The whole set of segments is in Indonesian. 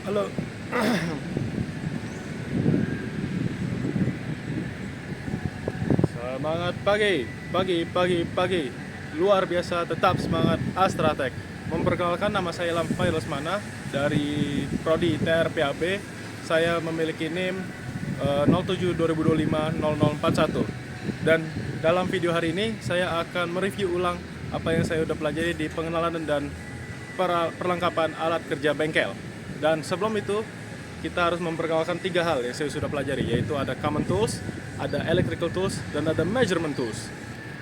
Halo. Semangat pagi, pagi. Luar biasa, tetap semangat Astratech. Memperkenalkan, nama saya Lampai Lesmana dari Prodi TRPAB. Saya memiliki NIM 07 2025 0041. Dan dalam video hari ini saya akan mereview ulang apa yang saya sudah pelajari di pengenalan dan perlengkapan alat kerja bengkel. Dan sebelum itu, kita harus memperkenalkan 3 hal yang saya sudah pelajari, yaitu ada common tools, ada electrical tools, dan ada measurement tools.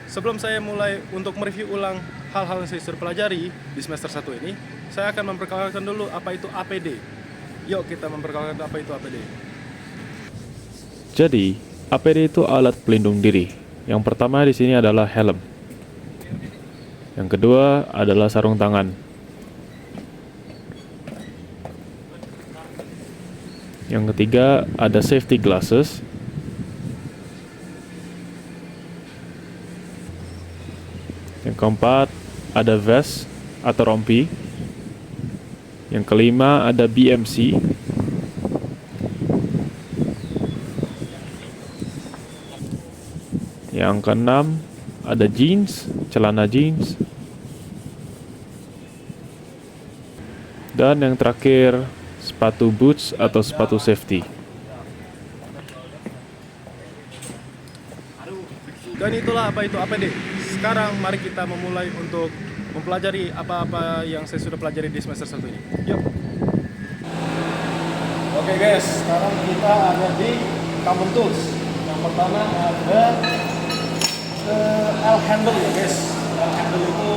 Sebelum saya mulai untuk mereview ulang hal-hal yang saya sudah pelajari di semester 1 ini, saya akan memperkenalkan dulu apa itu APD. Yuk kita memperkenalkan apa itu APD. Jadi, APD itu alat pelindung diri. Yang pertama di sini adalah helm. Yang kedua adalah sarung tangan. Yang ketiga ada safety glasses. Yang keempat ada vest atau rompi. Yang kelima ada BMC. Yang keenam ada jeans, celana jeans. Dan yang terakhir sepatu boots atau sepatu safety. Dan itulah apa itu APD. Sekarang mari kita memulai untuk mempelajari apa-apa yang saya sudah pelajari di semester 1 ini. Yuk. Oke guys, sekarang kita ada di common tools. Yang pertama ada L handle ya guys. L handle itu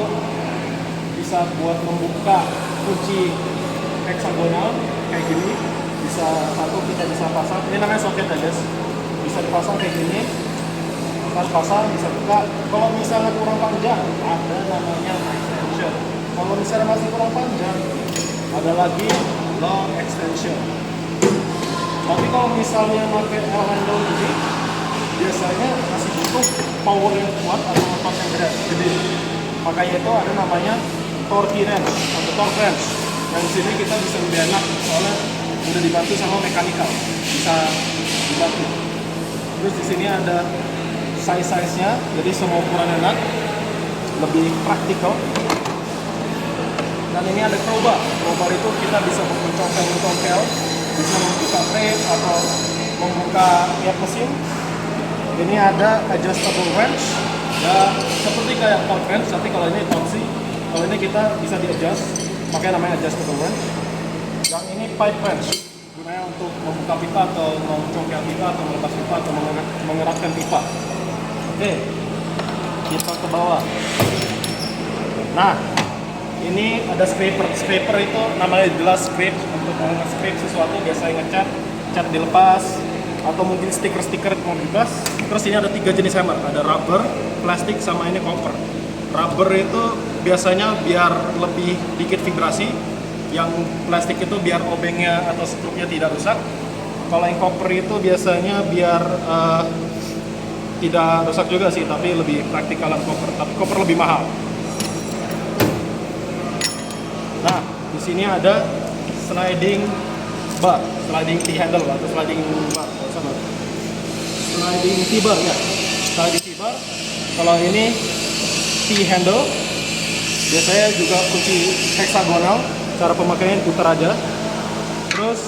bisa buat membuka kunci heksagonal kayak gini. Bisa satu, kita bisa pasang. Ini namanya soket ya guys. Bisa dipasang kayak gini. Pas pasang bisa buka. Kalau misalnya kurang panjang, ada namanya extension. Kalau misalnya masih kurang panjang, ada lagi long extension. Tapi kalau misalnya pakai L handle ini, biasanya masih butuh power yang kuat atau otot yang gede. Makanya itu ada namanya torque wrench atau torque wrench. Dan di sini kita bisa lebih enak soalnya udah dibantu sama mekanikal, bisa dibantu. Terus di sini ada size-nya, jadi semua ukuran enak, lebih praktikal. Dan ini ada crowbar. Crowbar itu kita bisa mencongkel, bisa membuka frame atau membuka tiap mesin. Ini ada adjustable wrench, ya seperti kayak torque wrench, tapi kalau ini torsi, kalau ini kita bisa di-adjust, makanya namanya adjustable wrench. Yang ini pipe wrench, gunanya untuk membuka pipa atau mencongkel pipa atau melepas pipa atau mengeratkan pipa. Oke, kita ke bawah. Nah, ini ada scraper. Scraper itu namanya jelas scrape, untuk nge-scrape sesuatu, biasanya ngecat, cat dilepas, atau mungkin stiker-stiker mau bebas. Terus ini ada 3 jenis hammer, ada rubber, plastik, sama ini copper. Rubber itu biasanya biar lebih dikit vibrasi, yang plastik itu biar obengnya atau struknya tidak rusak. Kalau yang copper itu biasanya biar tidak rusak juga sih, tapi lebih praktikalan copper. Tapi copper lebih mahal. Nah, di sini ada sliding bar, sliding T-handle atau sliding bar, sliding T-bar ya. Sliding T-bar. Kalau ini T-handle, biasanya juga kunci heksagonal. Cara pemakaian putar aja. Terus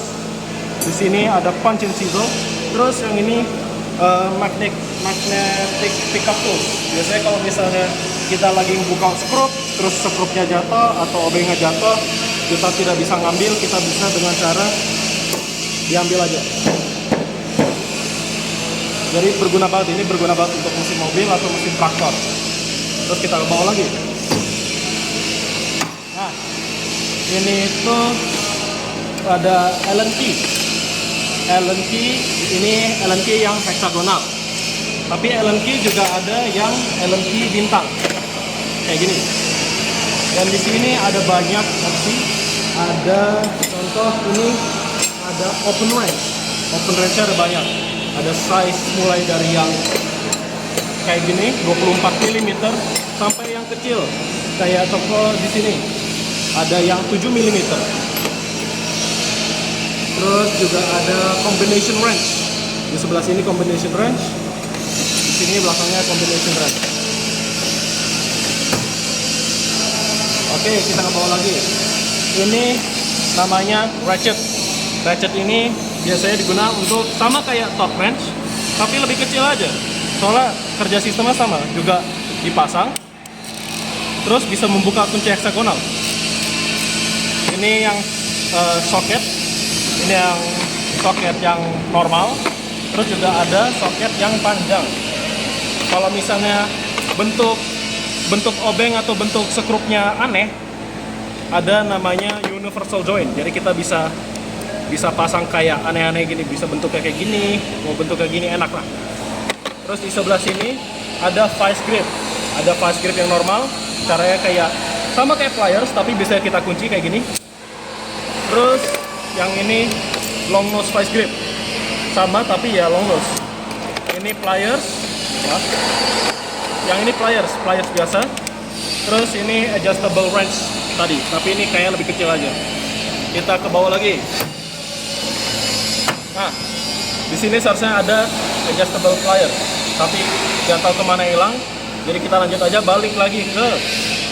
di sini ada punch and sizzle. Terus yang ini magnetic pickup tools. Biasanya kalau misalnya kita lagi buka skrup, terus skrupnya jatuh atau obengnya jatuh, kita tidak bisa ngambil, kita bisa dengan cara diambil aja. Jadi berguna banget, ini berguna banget untuk mesin mobil atau mesin traktor. Terus kita bawa lagi. Nah, ini itu ada Allen key. Allen key ini Allen key yang heksagonal. Tapi Allen key juga ada yang Allen key bintang. Kayak gini. Dan di sini ada banyak opsi. Ada contoh ini ada open wrench. Open wrench ada banyak. Ada size mulai dari yang kayak gini 24 mm sampai yang kecil kayak contoh di sini ada yang 7 mm. Terus juga ada combination wrench. Di sebelah sini combination wrench. Di sini belakangnya combination wrench. Oke, kita ke bawah lagi. Ini namanya ratchet. Ratchet ini biasanya digunakan untuk sama kayak top wrench, tapi lebih kecil aja. Soalnya kerja sistemnya sama, juga dipasang, terus bisa membuka kunci heksagonal. Ini yang soket, ini yang soket yang normal, terus juga ada soket yang panjang. Kalau misalnya bentuk obeng atau bentuk sekrupnya aneh, ada namanya universal joint. Jadi kita bisa pasang kayak aneh-aneh gini, bisa bentuknya kayak gini, mau bentuk kayak gini enak lah. Terus di sebelah sini ada vice grip. Ada vice grip yang normal, caranya kayak sama kayak pliers tapi bisa kita kunci kayak gini. Terus yang ini long nose vice grip. Sama tapi ya long nose. Ini pliers ya. Yang ini pliers biasa. Terus ini adjustable wrench tadi, tapi ini kayak lebih kecil aja. Kita ke bawah lagi. Nah, di sini seharusnya ada adjustable pliers, tapi nggak tahu kemana hilang. Jadi kita lanjut aja, balik lagi ke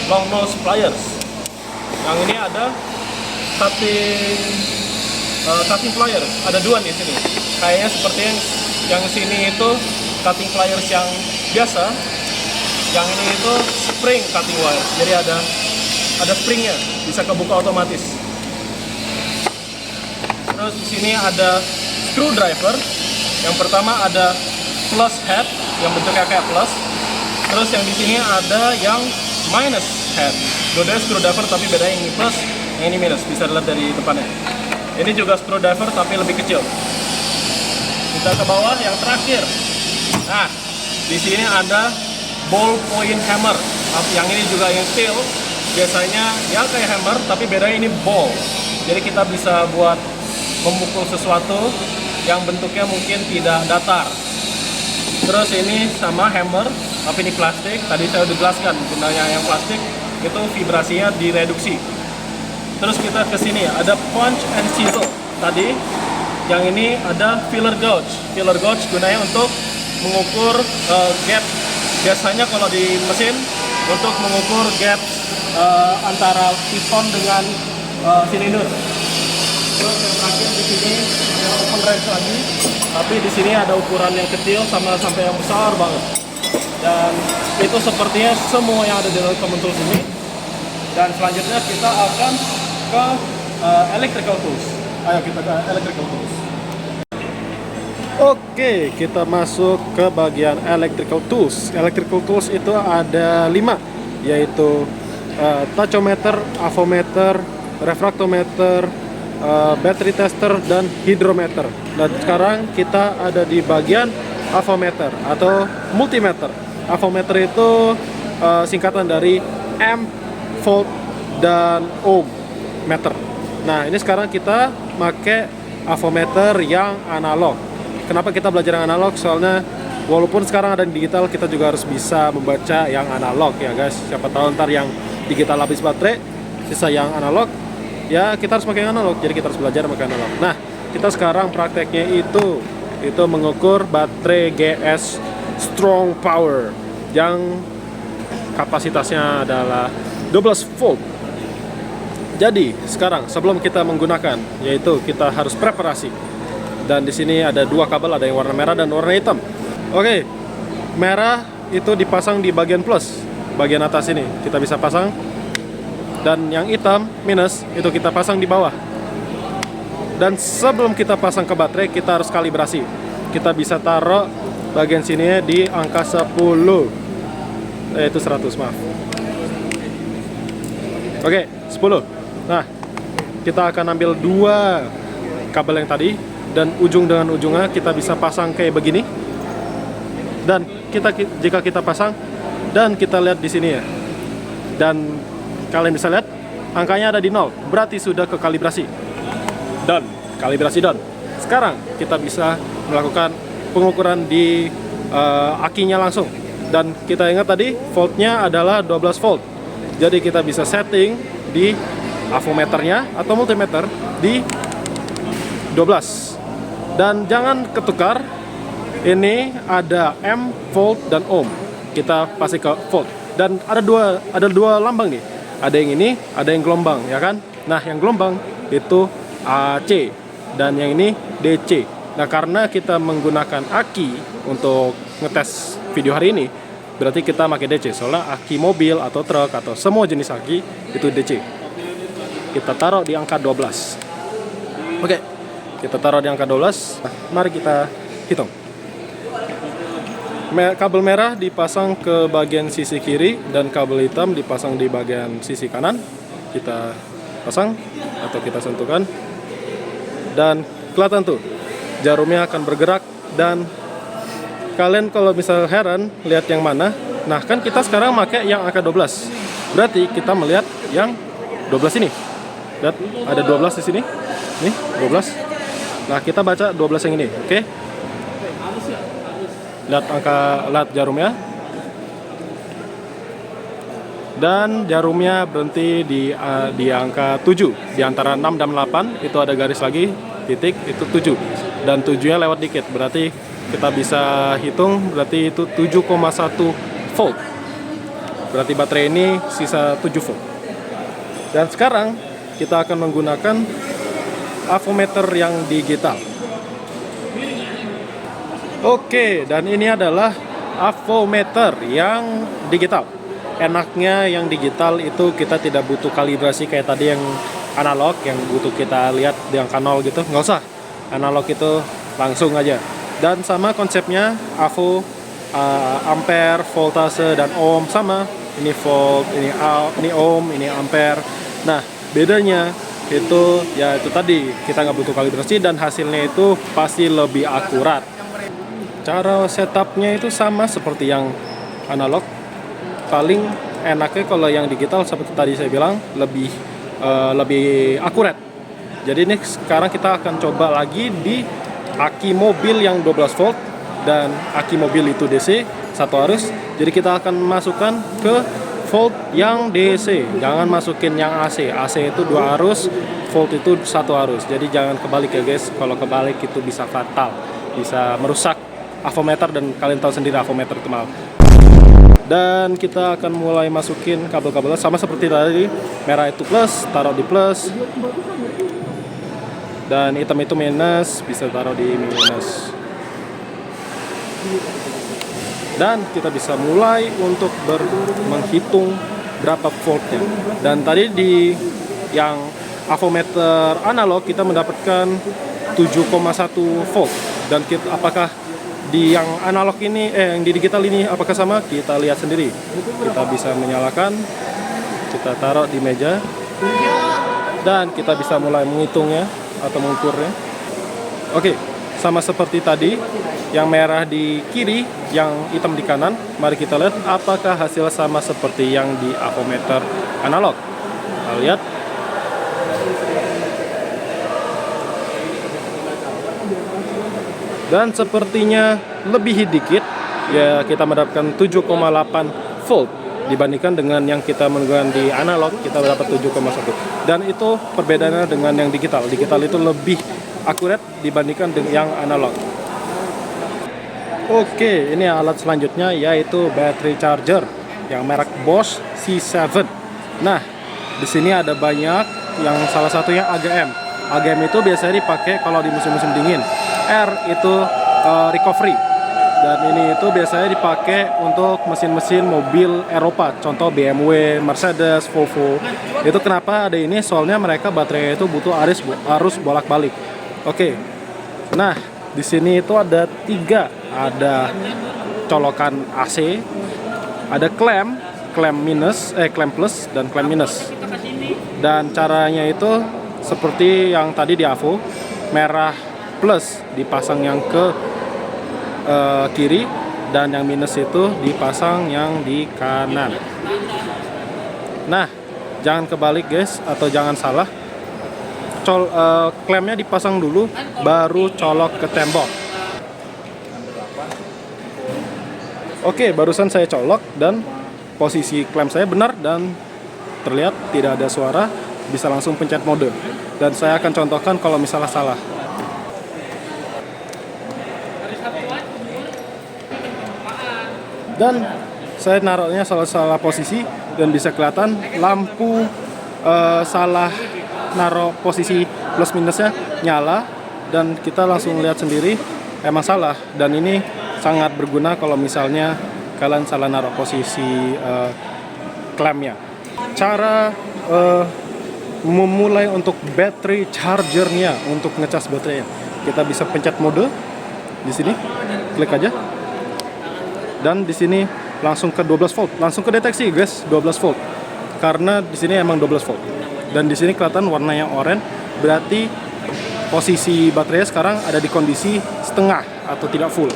long nose pliers. Yang ini ada cutting pliers. Ada dua nih sini. Kayaknya seperti yang sini itu cutting pliers yang biasa. Yang ini itu spring cutting wire. Jadi ada springnya, bisa kebuka otomatis. Terus di sini ada screwdriver. Yang pertama ada plus head yang bentuknya kayak plus. Terus yang di sini ada yang minus head. Dua-duanya screwdriver tapi bedanya ini plus, yang ini minus. Bisa dilihat dari depannya. Ini juga screwdriver tapi lebih kecil. Kita ke bawah yang terakhir. Nah, di sini ada ballpoint hammer. Yang ini juga yang steel. Biasanya ya kayak hammer tapi bedanya ini ball. Jadi kita bisa buat memukul sesuatu yang bentuknya mungkin tidak datar. Terus ini sama hammer tapi ini plastik. Tadi saya udah jelaskan gunanya yang plastik itu vibrasinya direduksi. Terus kita ke sini ada punch and chisel. Tadi yang ini ada filler gauge. Filler gauge gunanya untuk mengukur gap. Biasanya kalau di mesin untuk mengukur gap antara piston dengan silinder. Terus yang terakhir di sini ada open wrench lagi, tapi di sini ada ukuran yang kecil sama sampai yang besar banget. Dan itu sepertinya semua yang ada di dalam common tools ini. Dan selanjutnya kita akan ke electrical tools. Ayo kita ke electrical tools. Oke, kita masuk ke bagian electrical tools. Electrical tools itu ada 5, yaitu tachometer, avometer, refraktometer, battery tester, dan hydrometer. Dan sekarang kita ada di bagian avometer atau multimeter. Avometer itu singkatan dari amp, volt, dan ohm meter. Nah, ini sekarang kita pakai avometer yang analog. Kenapa kita belajar yang analog? Soalnya walaupun sekarang ada yang digital, kita juga harus bisa membaca yang analog ya guys. Siapa tahu ntar yang digital habis baterai, sisa yang analog, ya kita harus pakai yang analog. Jadi kita harus belajar pakai analog. Nah, kita sekarang prakteknya itu mengukur baterai GS Strong Power yang kapasitasnya adalah 12 volt. Jadi sekarang sebelum kita menggunakan, yaitu kita harus preparasi. Dan di sini ada 2 kabel, ada yang warna merah dan warna hitam. Oke, merah itu dipasang di bagian plus, bagian atas ini kita bisa pasang. Dan yang hitam minus itu kita pasang di bawah. Dan sebelum kita pasang ke baterai, kita harus kalibrasi. Kita bisa taruh bagian sini di angka 10, itu 100, maaf. Oke, 10. Nah, kita akan ambil 2 kabel yang tadi, dan ujung dengan ujungnya kita bisa pasang kayak begini. Dan jika kita pasang dan kita lihat di sini ya, dan kalian bisa lihat angkanya ada di 0, berarti sudah ke kalibrasi. Dan kalibrasi done. Sekarang kita bisa melakukan pengukuran di akinya langsung. Dan kita ingat tadi voltnya adalah 12 volt. Jadi kita bisa setting di avometernya atau multimeter di 12. Dan jangan ketukar, ini ada M, volt, dan ohm. Kita pasti ke volt. Dan ada dua lambang nih. Ada yang ini, ada yang gelombang, ya kan? Nah, yang gelombang itu AC dan yang ini DC. Nah, karena kita menggunakan aki untuk ngetes video hari ini, berarti kita pakai DC. Soalnya aki mobil atau truk atau semua jenis aki itu DC. Kita taruh di angka 12. Oke, kita taruh di angka 12. Nah, mari kita hitung. Kabel merah dipasang ke bagian sisi kiri dan kabel hitam dipasang di bagian sisi kanan. Kita pasang atau kita sentuhkan dan kelihatan tuh jarumnya akan bergerak. Dan kalian kalau misal heran lihat yang mana, nah kan kita sekarang pakai yang angka 12, berarti kita melihat yang 12 ini. Lihat ada 12 di sini, nih 12. Nah kita baca 12 yang ini, oke? Lihat jarumnya. Dan jarumnya berhenti di angka 7. Di antara 6 dan 8 itu ada garis lagi, titik, itu 7. Dan 7-nya lewat dikit, berarti kita bisa hitung, berarti itu 7,1 volt. Berarti baterai ini sisa 7 volt. Dan sekarang kita akan menggunakan avometer yang digital. Oke, dan ini adalah avometer yang digital. Enaknya yang digital itu kita tidak butuh kalibrasi kayak tadi yang analog, yang butuh kita lihat di angka 0 gitu. Nggak usah, analog itu langsung aja. Dan sama konsepnya, avo, ampere, voltase, dan ohm sama. Ini volt, ini ohm, ini ampere. Nah, bedanya itu ya itu tadi, kita nggak butuh kalibrasi dan hasilnya itu pasti lebih akurat. Cara setupnya itu sama seperti yang analog. Paling enaknya kalau yang digital seperti tadi saya bilang lebih akurat. Jadi ini sekarang kita akan coba lagi di aki mobil yang 12 volt dan aki mobil itu DC satu arus. Jadi kita akan masukkan ke volt yang DC. Jangan masukin yang AC. AC itu 2 arus, volt itu 1 arus. Jadi jangan kebalik ya guys. Kalau kebalik itu bisa fatal, bisa merusak avometer dan kalian tahu sendiri avometer itu mahal. Dan kita akan mulai masukin kabel-kabelnya sama seperti tadi. Merah itu plus, taruh di plus. Dan hitam itu minus, bisa taruh di minus. Dan kita bisa mulai untuk menghitung berapa voltnya. Dan tadi di yang avometer analog kita mendapatkan 7,1 volt. Dan apakah di yang analog ini, yang di digital ini apakah sama? Kita lihat sendiri. Kita bisa menyalakan, kita taruh di meja, dan kita bisa mulai menghitungnya atau mengukurnya. Oke, sama seperti tadi, yang merah di kiri, yang hitam di kanan. Mari kita lihat apakah hasil sama seperti yang di avometer analog. Kita lihat. Dan sepertinya lebih dikit, ya kita mendapatkan 7,8 volt dibandingkan dengan yang kita menggunakan di analog, kita dapat 7,1. Dan itu perbedaannya dengan yang digital. Digital itu lebih akurat dibandingkan dengan yang analog. Oke, ini alat selanjutnya yaitu battery charger yang merek Bosch C7. Nah, di sini ada banyak, yang salah satunya AGM. AGM itu biasanya dipakai kalau di musim-musim dingin. R itu recovery, dan ini itu biasanya dipakai untuk mesin-mesin mobil Eropa, contoh BMW, Mercedes, Volvo. Itu kenapa ada ini? Soalnya mereka baterai itu butuh arus bolak-balik. Oke. Nah, di sini itu ada 3, ada colokan AC, ada klem plus dan klem minus. Dan caranya itu seperti yang tadi di Avo, merah plus dipasang yang ke kiri dan yang minus itu dipasang yang di kanan. Nah, jangan kebalik guys, atau jangan salah. Klemnya dipasang dulu baru colok ke tembok. Oke, barusan saya colok dan posisi klem saya benar dan terlihat tidak ada suara, bisa langsung pencet mode. Dan saya akan contohkan kalau misalnya salah. Dan saya naruhnya salah posisi dan bisa kelihatan lampu salah naruh posisi plus minusnya nyala, dan kita langsung lihat sendiri emang salah. Dan ini sangat berguna kalau misalnya kalian salah naruh posisi klemnya. Cara memulai untuk battery chargernya, untuk ngecas baterainya, kita bisa pencet mode di sini, klik aja, dan di sini langsung ke 12 volt, langsung ke deteksi guys 12 volt, karena di sini emang 12 volt. Dan di sini kelihatan warnanya oranye, berarti posisi baterainya sekarang ada di kondisi setengah atau tidak full.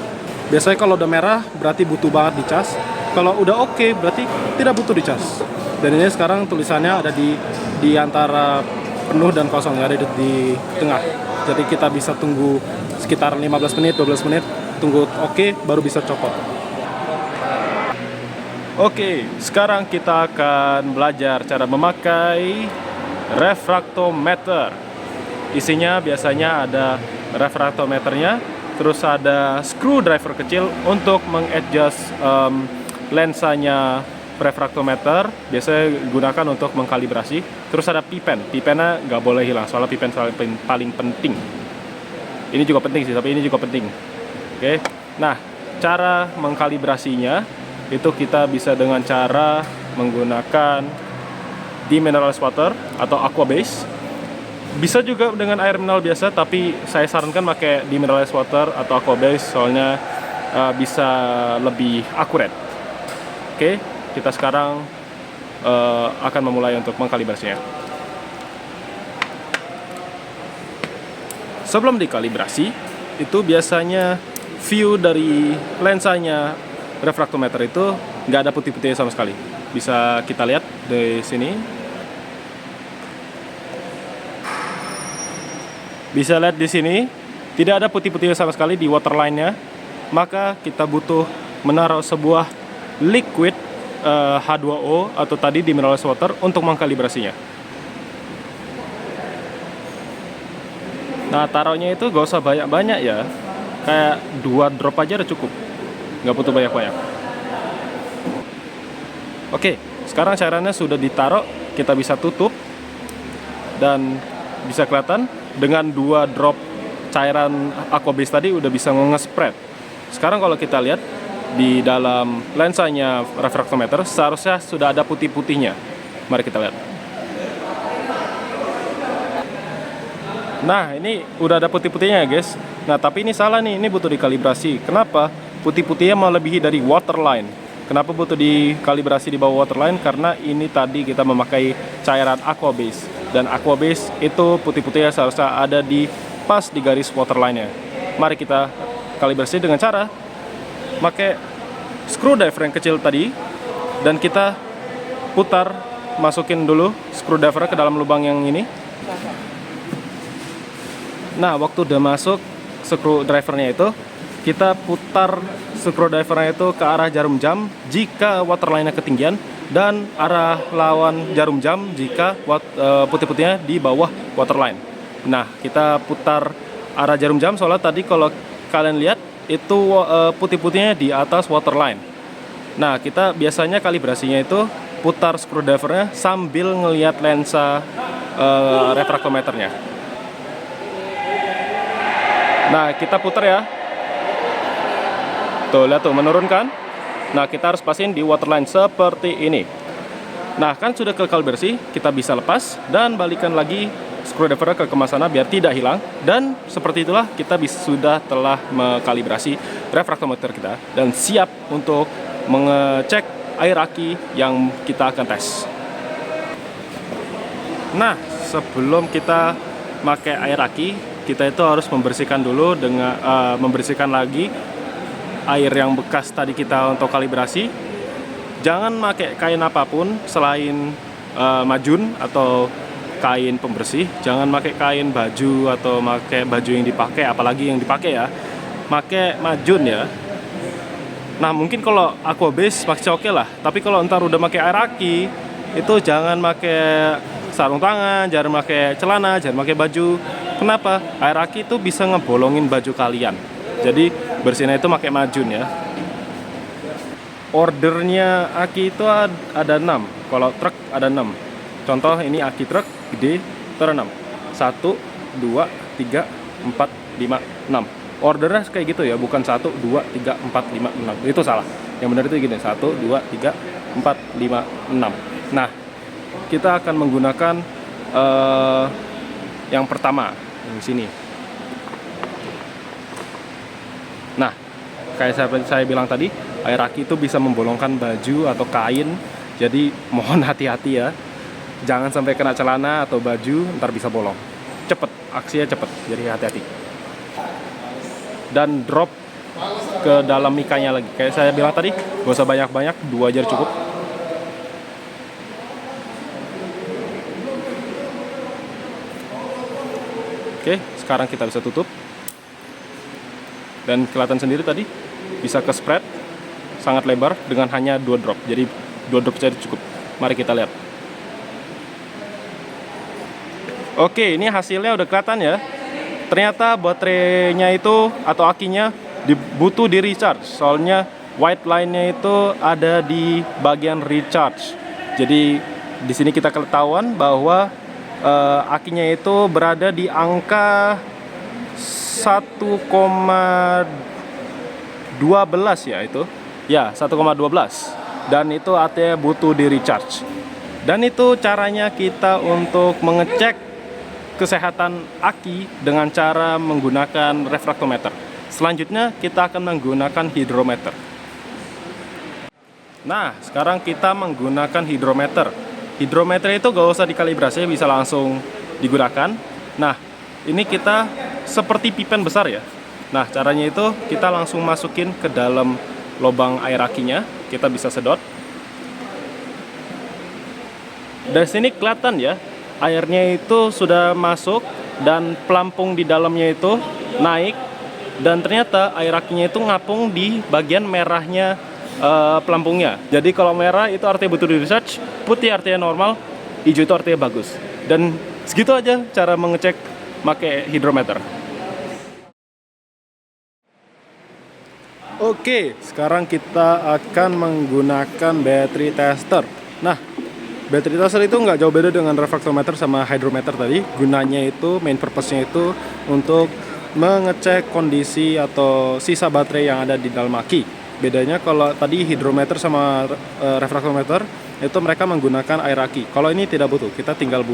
Biasanya kalau udah merah berarti butuh banget dicas, kalau udah oke berarti tidak butuh dicas. Dan ini sekarang tulisannya ada di antara penuh dan kosong, ada di tengah. Jadi kita bisa tunggu sekitar 15 menit, 12 menit, tunggu oke, baru bisa copot. Oke, sekarang kita akan belajar cara memakai refraktometer. Isinya biasanya ada refraktometernya, terus ada screwdriver kecil untuk mengadjust lensanya refraktometer, biasanya gunakan untuk mengkalibrasi. Terus ada pipen, pipennya nggak boleh hilang, soalnya pipen paling penting. Ini juga penting sih, tapi ini juga penting. Oke, nah cara mengkalibrasinya itu kita bisa dengan cara menggunakan demineralized water atau aqua base. Bisa juga dengan air mineral biasa, tapi saya sarankan pakai demineralized water atau aqua base, soalnya bisa lebih akurat. Oke, kita sekarang akan memulai untuk mengkalibrasinya. Sebelum dikalibrasi, itu biasanya view dari lensanya refraktometer itu nggak ada putih-putihnya sama sekali. Bisa kita lihat di sini. Bisa lihat di sini, tidak ada putih-putihnya sama sekali di waterline-nya. Maka kita butuh menaruh sebuah liquid H2O atau tadi demineralized water untuk mengkalibrasinya. Nah, taruhnya itu gak usah banyak-banyak ya. Kayak 2 drop aja udah cukup. Nggak butuh banyak-banyak. Oke, sekarang cairannya sudah ditaruh, kita bisa tutup, dan bisa kelihatan dengan 2 drop cairan aqua base tadi udah bisa nge-spread. Sekarang kalau kita lihat di dalam lensanya refraktometer seharusnya sudah ada putih-putihnya. Mari kita lihat. Nah, ini udah ada putih-putihnya ya guys. Nah, tapi ini salah nih, ini butuh dikalibrasi. Kenapa? Putih-putihnya melebihi dari waterline. Kenapa butuh dikalibrasi di bawah waterline? Karena ini tadi kita memakai cairan aqua base, dan aqua base itu putih-putihnya seharusnya ada di pas di garis waterline-nya. Mari kita kalibrasi dengan cara pakai screwdriver yang kecil tadi, dan kita putar, masukin dulu screwdriver ke dalam lubang yang ini. Nah, waktu udah masuk screwdrivernya itu, kita putar screwdrivernya itu ke arah jarum jam jika waterline-nya ketinggian, dan arah lawan jarum jam jika putih-putihnya di bawah waterline. Nah, kita putar arah jarum jam soalnya tadi kalau kalian lihat itu putih-putihnya di atas waterline. Nah, kita biasanya kalibrasinya itu putar screwdrivernya sambil ngelihat lensa refraktometernya. Nah, kita putar ya. Tuh, lihat tuh, menurunkan. Nah, kita harus pastiin di waterline seperti ini. Nah, kan sudah kekalibrasi, kita bisa lepas dan balikan lagi screwdriver ke kemasannya biar tidak hilang. Dan seperti itulah kita sudah telah mengkalibrasi refraktometer kita dan siap untuk mengecek air aki yang kita akan tes. Nah, sebelum kita pakai air aki, kita itu harus membersihkan dulu dengan membersihkan lagi air yang bekas tadi kita untuk kalibrasi. Jangan pakai kain apapun selain majun atau kain pembersih. Jangan pakai kain baju atau pakai baju yang dipakai, apalagi yang dipakai ya. Pakai majun ya. Nah, mungkin kalau aqua base masih oke lah. Tapi kalau ntar udah pakai air aki, itu jangan pakai sarung tangan, jangan pakai celana, jangan pakai baju. Kenapa? Air aki itu bisa ngebolongin baju kalian. Jadi bersihinnya itu pakai majun ya. ordernya aki itu ada 6. Kalau truk ada 6. Contoh ini aki truk gede itu ada 6. 1, 2, 3, 4, 5, 6. Ordernya kayak gitu ya, bukan 1, 2, 3, 4, 5, 6. Itu salah. Yang benar itu gini, 1, 2, 3, 4, 5, 6. Nah, kita akan menggunakan yang pertama, yang di sini. Nah, kayak saya bilang tadi, air aki itu bisa membolongkan baju atau kain. Jadi mohon hati-hati ya. Jangan sampai kena celana atau baju, ntar bisa bolong. Cepet, aksinya cepet, jadi hati-hati. Dan drop ke dalam mikanya lagi. Kayak saya bilang tadi, gak usah banyak-banyak, 2 jar cukup. Oke, sekarang kita bisa tutup. Dan kelihatan sendiri tadi, bisa ke spread sangat lebar dengan hanya 2 drop. Jadi 2 drop saja cukup. Mari kita lihat. Oke, ini hasilnya udah kelihatan ya. Ternyata baterainya itu atau akinya butuh di recharge. Soalnya white line-nya itu ada di bagian recharge. Jadi di sini kita ketahuan bahwa akinya itu berada di angka 1,12 ya itu. Ya, 1,12. Dan itu artinya butuh di recharge. Dan itu caranya kita untuk mengecek kesehatan aki dengan cara menggunakan refraktometer. Selanjutnya kita akan menggunakan hidrometer. Nah, sekarang kita menggunakan hidrometer. Hidrometer itu gak usah dikalibrasi, bisa langsung digunakan. Nah, ini kita seperti pipen besar ya. Nah, caranya itu kita langsung masukin ke dalam lubang air akinya. Kita bisa sedot. Dari sini kelihatan ya, airnya itu sudah masuk dan pelampung di dalamnya itu naik, dan ternyata air akinya itu ngapung di bagian merahnya pelampungnya. Jadi kalau merah itu artinya butuh di recharge, putih artinya normal, hijau itu artinya bagus. Dan segitu aja cara mengecek pakai hidrometer. Oke, sekarang kita akan menggunakan battery tester. Nah, battery tester itu nggak jauh beda dengan refraktometer sama hydrometer tadi. Gunanya itu, main purpose-nya itu untuk mengecek kondisi atau sisa baterai yang ada di dalam aki. Bedanya kalau tadi hidrometer sama refraktometer itu mereka menggunakan air aki. Kalau ini tidak butuh, kita tinggal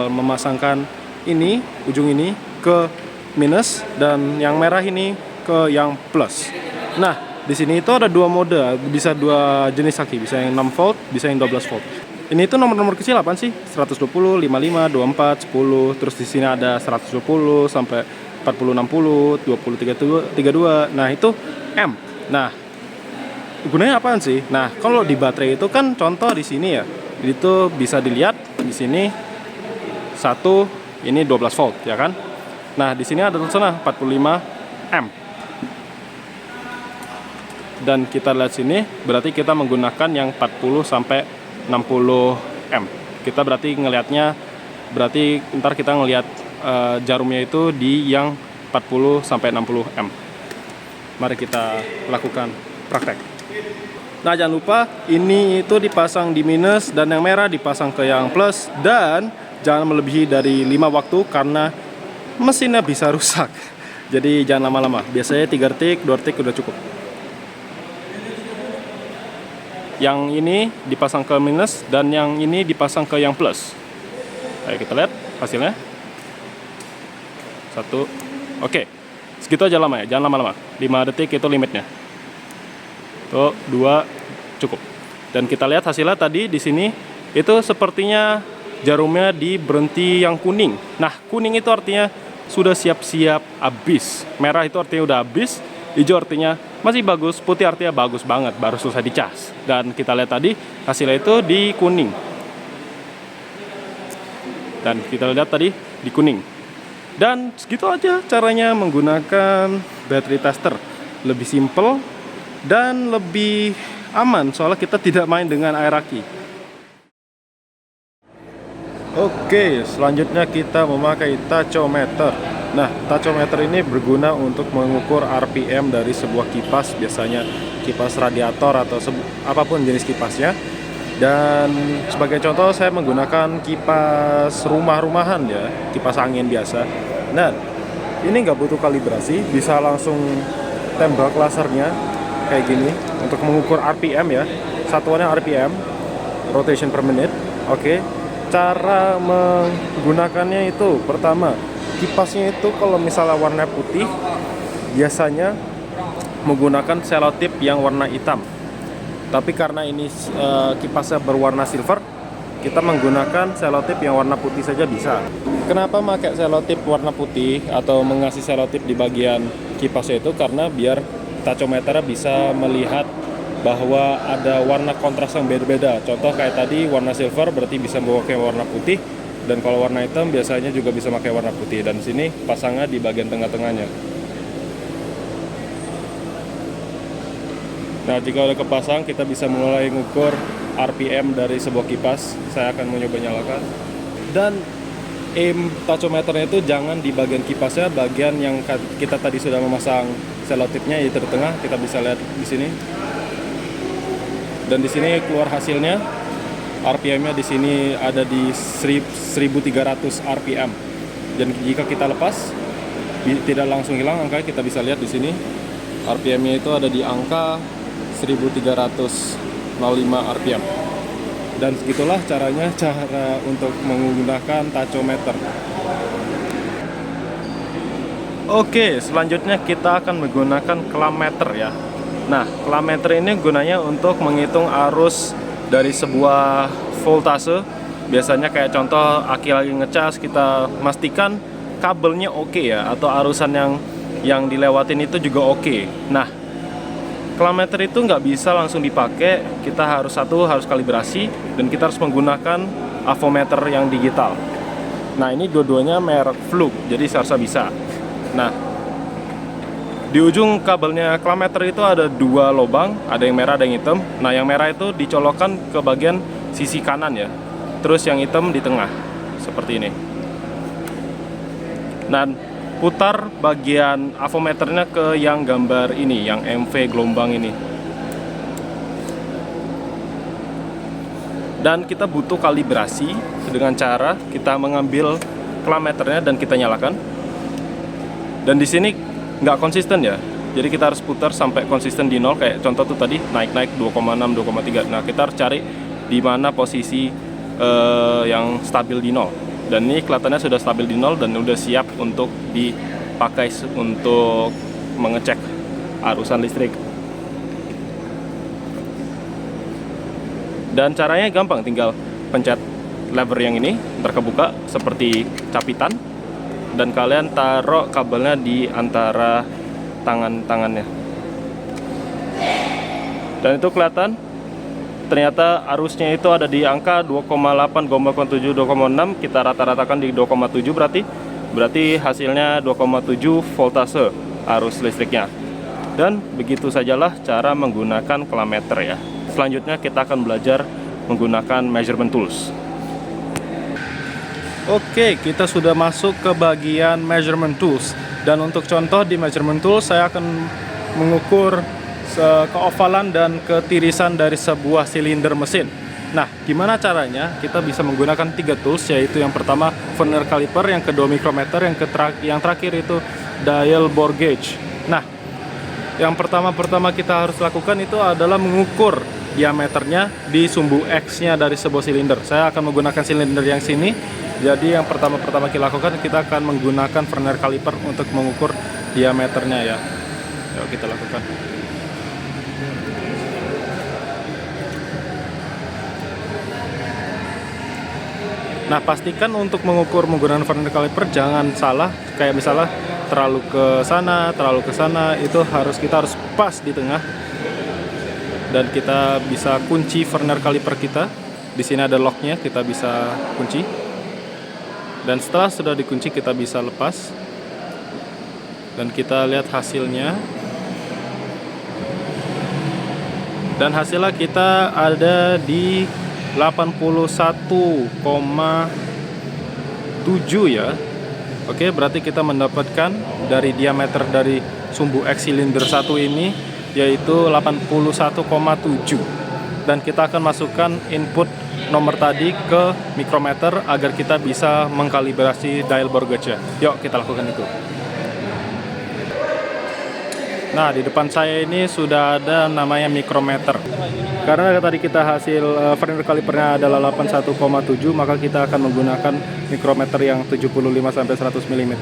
memasangkan ini, ujung ini ke minus, dan yang merah ini ke yang plus. Nah, di sini itu ada 2 mode, bisa 2 jenis aki, bisa yang 6 volt, bisa yang 12 volt. Ini itu nomor-nomor kecil apaan sih? 120, 55, 24, 10, terus di sini ada 120 sampai 40, 60, 20, 32. Nah, itu M. Nah, gunanya apaan sih? Nah, kalau di baterai itu kan contoh di sini ya. Itu bisa dilihat di sini 1, ini 12 volt ya kan? Nah, di sini ada tulisannya 45 M. Dan kita lihat sini, berarti kita menggunakan yang 40 sampai 60 M. Kita berarti ngelihatnya, berarti ntar kita ngelihat jarumnya itu di yang 40 sampai 60 M. Mari kita lakukan praktek. Nah, jangan lupa ini itu dipasang di minus dan yang merah dipasang ke yang plus, dan jangan melebihi dari 5 waktu karena mesinnya bisa rusak. Jadi jangan lama-lama. Biasanya 3 detik, 2 detik udah cukup. Yang ini dipasang ke minus dan yang ini dipasang ke yang plus. Ayo kita lihat hasilnya. 1. Oke. Segitu aja lama ya, jangan lama-lama. 5 detik itu limitnya. Tuh, 2 cukup. Dan kita lihat hasilnya tadi di sini itu sepertinya jarumnya di berhenti yang kuning. Nah, kuning itu artinya sudah siap-siap habis. Merah itu artinya udah habis. Hijau artinya masih bagus, putih artinya bagus banget, baru selesai dicas. Dan kita lihat tadi hasilnya itu di kuning. Dan kita lihat tadi di kuning. Dan segitu aja caranya menggunakan battery tester. Lebih simple dan lebih aman soalnya kita tidak main dengan air aki. Oke, selanjutnya kita memakai tachometer. Nah, tachometer ini berguna untuk mengukur RPM dari sebuah kipas, biasanya kipas radiator atau apapun jenis kipasnya. Dan sebagai contoh saya menggunakan kipas rumah-rumahan ya, kipas angin biasa. Nah, ini nggak butuh kalibrasi, bisa langsung tembak lasernya kayak gini untuk mengukur RPM ya. Satuannya RPM, rotation per minute. Oke. Cara menggunakannya itu pertama, kipasnya itu kalau misalnya warna putih biasanya menggunakan selotip yang warna hitam. Tapi karena ini kipasnya berwarna silver, kita menggunakan selotip yang warna putih saja bisa. Kenapa pakai selotip warna putih atau mengasih selotip di bagian kipasnya itu? Karena biar tachometer bisa melihat bahwa ada warna kontras yang beda-beda. Contoh kayak tadi warna silver berarti bisa memakai warna putih, dan kalau warna hitam biasanya juga bisa pakai warna putih. Dan sini pasangnya di bagian tengah-tengahnya. Nah, jika udah kepasang, kita bisa mulai mengukur RPM dari sebuah kipas. Saya akan mencoba nyalakan. Dan aim tachometernya itu jangan di bagian kipasnya, bagian yang kita tadi sudah memasang selotipnya, yaitu di tengah. Kita bisa lihat di sini. Dan di sini keluar hasilnya. RPM-nya di sini ada di 1300 RPM. Dan jika kita lepas, tidak langsung hilang angkanya, kita bisa lihat di sini. RPM-nya itu ada di angka 1305 RPM. Dan segitulah cara untuk menggunakan tachometer. Oke, selanjutnya kita akan menggunakan clammeter ya. Nah, clammeter ini gunanya untuk menghitung arus dari sebuah voltase. Biasanya kayak contoh aki lagi ngecas, kita pastikan kabelnya oke ya, atau arusan yang dilewatin itu juga oke. Nah, clammeter itu nggak bisa langsung dipakai, kita harus kalibrasi, dan kita harus menggunakan avometer yang digital. Nah, ini dua-duanya merek Fluke, jadi seharusnya bisa. Nah, di ujung kabelnya clammeter itu ada dua lubang, ada yang merah, ada yang hitam. Nah, yang merah itu dicolokkan ke bagian sisi kanan ya, terus yang hitam di tengah, seperti ini. Dan putar bagian avometernya ke yang gambar ini, yang MV gelombang ini. Dan kita butuh kalibrasi dengan cara kita mengambil clammeternya dan kita nyalakan. Dan di sini nggak konsisten ya, jadi kita harus putar sampai konsisten di 0. Kayak contoh tuh tadi naik 2,6, 2,3. Nah, kita harus cari di mana posisi yang stabil di 0. Dan ini kelihatannya sudah stabil di 0 dan udah siap untuk dipakai untuk mengecek arusan listrik. Dan caranya gampang, tinggal pencet lever yang ini, terkebuka seperti capitan, dan kalian taruh kabelnya di antara tangan-tangannya. Dan itu kelihatan, ternyata arusnya itu ada di angka 2,8, 2,7, 2,6. Kita rata-ratakan di 2,7 berarti hasilnya 2,7 voltase arus listriknya. Dan begitu sajalah cara menggunakan clammeter ya. Selanjutnya kita akan belajar menggunakan measurement tools. Oke, kita sudah masuk ke bagian measurement tools. Dan untuk contoh di measurement tools, saya akan mengukur keovalan dan ketirisan dari sebuah silinder mesin. Nah, gimana caranya? Kita bisa menggunakan 3 tools, yaitu yang pertama vernier caliper, yang kedua micrometer, yang terakhir itu dial bore gauge. Nah, yang pertama kita harus lakukan itu adalah mengukur diameternya di sumbu X-nya dari sebuah silinder. Saya akan menggunakan silinder yang sini. Jadi yang pertama kita lakukan, kita akan menggunakan vernier caliper untuk mengukur diameternya ya. Yuk kita lakukan. Nah, pastikan untuk mengukur menggunakan vernier caliper jangan salah, kayak misalnya terlalu ke sana, itu kita harus pas di tengah. Dan kita bisa kunci vernier caliper kita. Di sini ada locknya, kita bisa kunci. Dan setelah sudah dikunci, kita bisa lepas. Dan kita lihat hasilnya. Dan hasilnya kita ada di 81,7 ya. Oke, berarti kita mendapatkan dari diameter dari sumbu X silinder 1 ini yaitu 81,7. Dan kita akan masukkan input nomor tadi ke mikrometer agar kita bisa mengkalibrasi dial bore gauge-nya. Yuk kita lakukan itu. Nah, di depan saya ini sudah ada namanya mikrometer. Karena tadi kita hasil vernier calipernya adalah 81,7, maka kita akan menggunakan mikrometer yang 75-100 mm.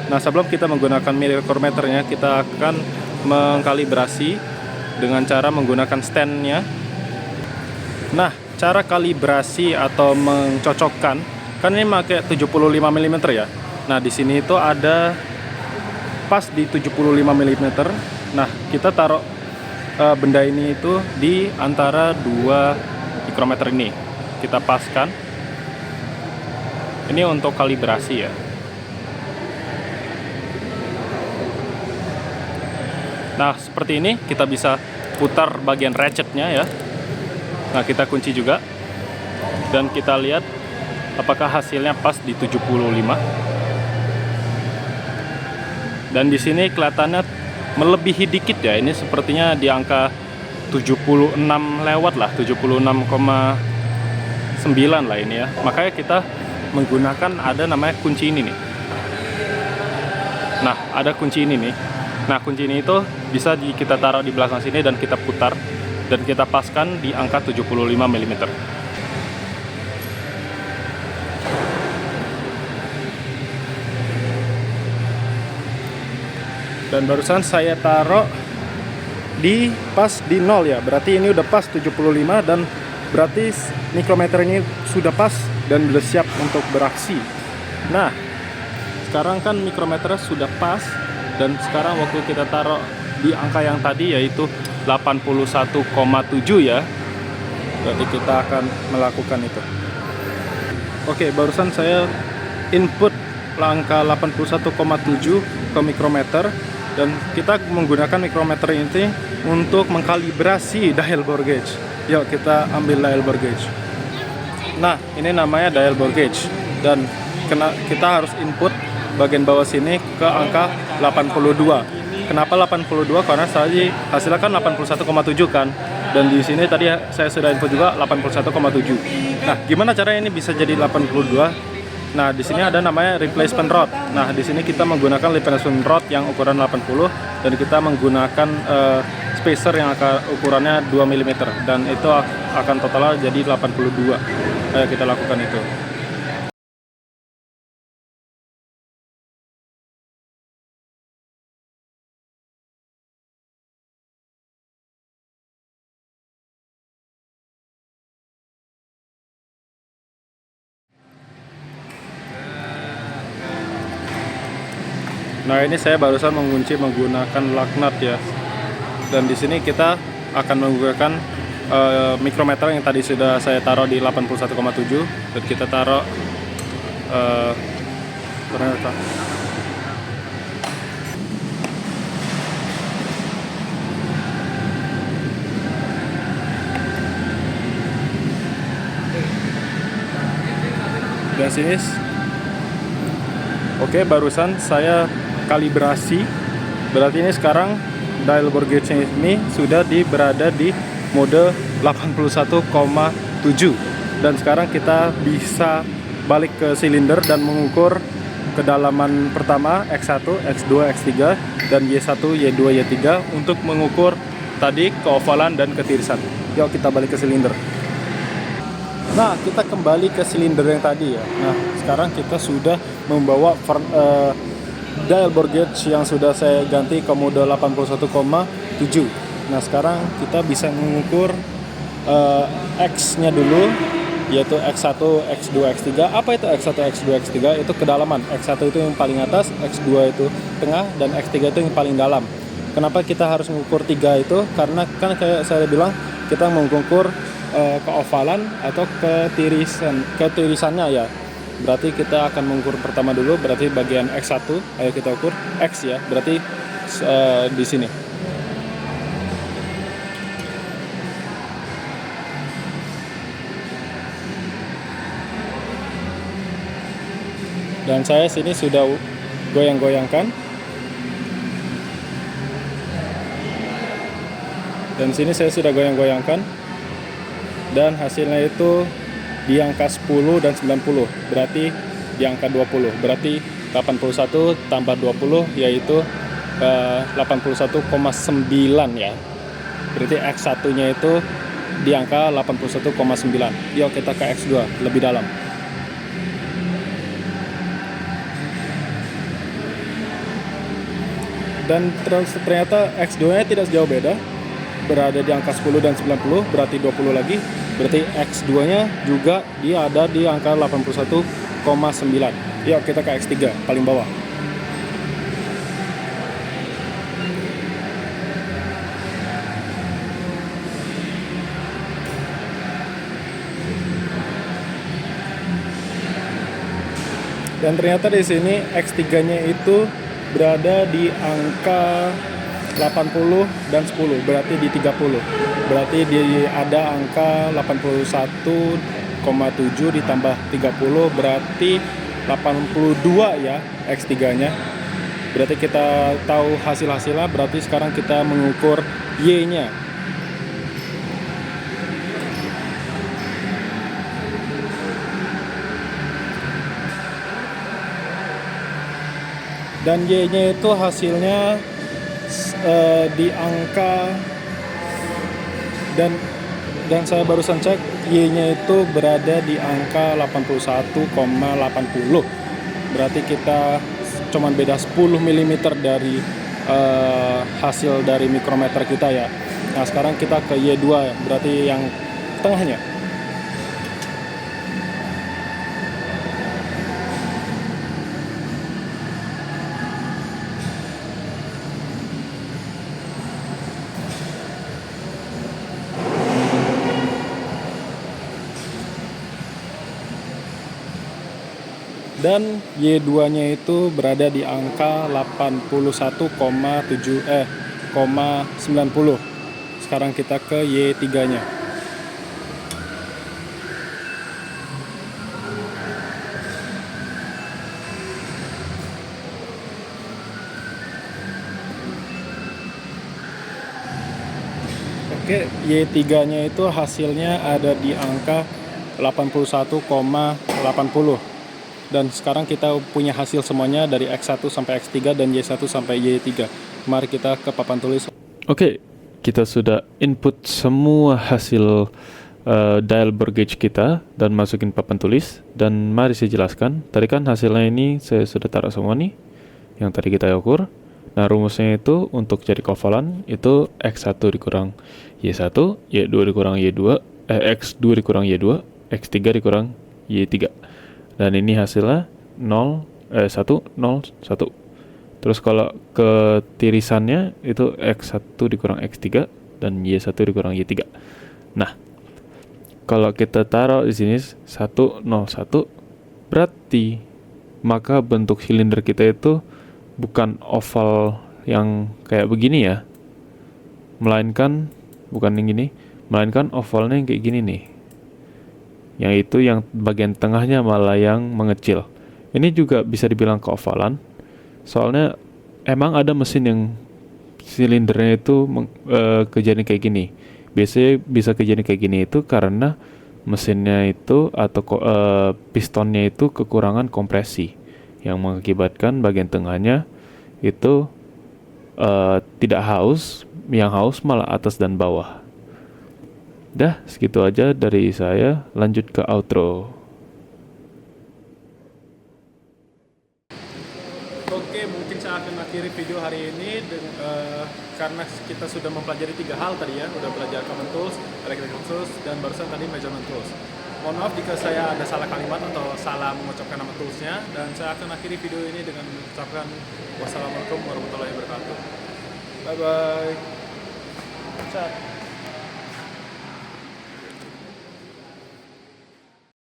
Nah, sebelum kita menggunakan mikrometernya, kita akan mengkalibrasi dengan cara menggunakan stand-nya. Nah, cara kalibrasi atau mencocokkan, kan ini pakai 75 mm ya. Nah, di sini itu ada pas di 75 mm. Nah, kita taruh benda ini itu di antara dua mikrometer ini. Kita paskan. Ini untuk kalibrasi ya. Nah, seperti ini kita bisa putar bagian ratchetnya ya. Nah, kita kunci juga. Dan kita lihat apakah hasilnya pas di 75. Dan di sini kelihatannya melebihi dikit ya, ini sepertinya di angka 76 lewat lah, 76,9 lah ini ya. Makanya kita menggunakan ada namanya kunci ini nih. Nah, ada kunci ini nih. Nah, kunci ini itu bisa kita taruh di belakang sini dan kita putar dan kita paskan di angka 75 mm. Dan barusan saya taruh di pas di 0 ya, berarti ini udah pas 75 dan berarti mikrometer ini sudah pas dan sudah siap untuk beraksi. Nah, sekarang kan mikrometernya sudah pas dan sekarang waktu kita taruh di angka yang tadi yaitu 81,7 ya, berarti kita akan melakukan itu. Oke, barusan saya input angka 81,7 ke mikrometer. Dan kita menggunakan mikrometer ini untuk mengkalibrasi dial bore gauge. Yuk kita ambil dial bore gauge. Nah, ini namanya dial bore gauge. Dan kita harus input bagian bawah sini ke angka 82. Kenapa 82? Karena tadi hasilnya kan 81,7 kan. Dan di sini tadi saya sudah input juga 81,7. Nah, gimana caranya ini bisa jadi 82? Nah, di sini ada namanya replacement rod. Nah, di sini kita menggunakan replacement rod yang ukuran 80 dan kita menggunakan spacer yang ukurannya 2 mm dan itu akan total jadi 82. Ayo kita lakukan itu. Nah, ini saya barusan mengunci menggunakan lock nut ya. Dan di sini kita akan menggunakan mikrometer yang tadi sudah saya taruh di 81,7 dan kita taruh ternyata. Dan sini oke, barusan saya kalibrasi, berarti ini sekarang dial bore gauge ini sudah berada di mode 81,7 dan sekarang kita bisa balik ke silinder dan mengukur kedalaman pertama X1, X2, X3 dan Y1, Y2, Y3 untuk mengukur tadi keovalan dan ketirisan. Yuk kita balik ke silinder. Nah, kita kembali ke silinder yang tadi ya. Nah, sekarang kita sudah membawa dial bore gauge yang sudah saya ganti ke mode 81,7. Nah, sekarang kita bisa mengukur X-nya dulu, yaitu X1, X2, X3. Apa itu X1, X2, X3? Itu kedalaman. X1 itu yang paling atas, X2 itu tengah, dan X3 itu yang paling dalam. Kenapa kita harus mengukur 3 itu? Karena kan kayak saya bilang, kita mengukur keovalan atau ketirisannya ya. Berarti kita akan mengukur pertama dulu, berarti bagian X1, ayo kita ukur X ya, berarti di sini. Dan saya sini sudah goyang-goyangkan. Dan sini saya sudah goyang-goyangkan. Dan hasilnya itu di angka 10 dan 90, berarti di angka 20. Berarti 81 tambah 20 yaitu 81,9 ya. Berarti X1-nya itu di angka 81,9. Yuk kita ke X2 lebih dalam. Dan ternyata X2-nya tidak jauh beda, berada di angka 10 dan 90, berarti 20 lagi. Berarti X2-nya juga dia ada di angka 81,9. Yuk kita ke X3 paling bawah. Dan ternyata di sini X3-nya itu berada di angka 80 dan 10, berarti di 30. Berarti ada angka 81,7 ditambah 30, berarti 82 ya X3-nya. Berarti kita tahu hasil-hasilnya, berarti sekarang kita mengukur Y-nya. Dan Y-nya itu hasilnya di angka, dan saya barusan cek Y-nya itu berada di angka 81,80. Berarti kita cuman beda 10 mm dari hasil dari mikrometer kita ya. Nah sekarang kita ke Y2, berarti yang tengahnya. Dan Y2-nya itu berada di angka 81,90. Sekarang kita ke Y3-nya. Oke, Y3-nya itu hasilnya ada di angka 81,80. Dan sekarang kita punya hasil semuanya dari X1 sampai X3 dan Y1 sampai Y3. Mari kita ke papan tulis. Oke, kita sudah input semua hasil dial bore gauge kita dan masukin papan tulis. Dan mari saya jelaskan. Tadi kan hasilnya ini saya sudah taruh semua nih, yang tadi kita ukur. Nah rumusnya itu untuk jadi kovalan itu X1 dikurang Y1, Y2 dikurang Y2, X2 dikurang Y2, X3 dikurang Y3. Dan ini hasilnya 1, 0, 1. Terus kalau ke tirisannya itu X1 dikurang X3 dan Y1 dikurang Y3. Nah, kalau kita taruh di sini 1, 0, 1, berarti maka bentuk silinder kita itu bukan oval yang kayak begini ya. Melainkan bukan yang gini, melainkan ovalnya yang kayak gini nih. Yang itu yang bagian tengahnya malah yang mengecil. Ini juga bisa dibilang keovalan. Soalnya emang ada mesin yang silindernya itu kejadian kayak gini. Biasanya bisa kejadian kayak gini itu karena mesinnya itu atau pistonnya itu kekurangan kompresi yang mengakibatkan bagian tengahnya itu tidak haus, yang haus malah atas dan bawah. Dah, segitu aja dari saya. Lanjut ke outro. Oke, mungkin saya akan akhiri video hari ini karena kita sudah mempelajari 3 hal tadi ya. Udah belajar common tools, electrical tools, dan barusan tadi measurement tools. Mohon maaf jika saya ada salah kalimat atau salah mengucapkan nama toolsnya. Dan saya akan akhiri video ini dengan mengucapkan wassalamualaikum warahmatullahi wabarakatuh. Bye-bye. Ciao.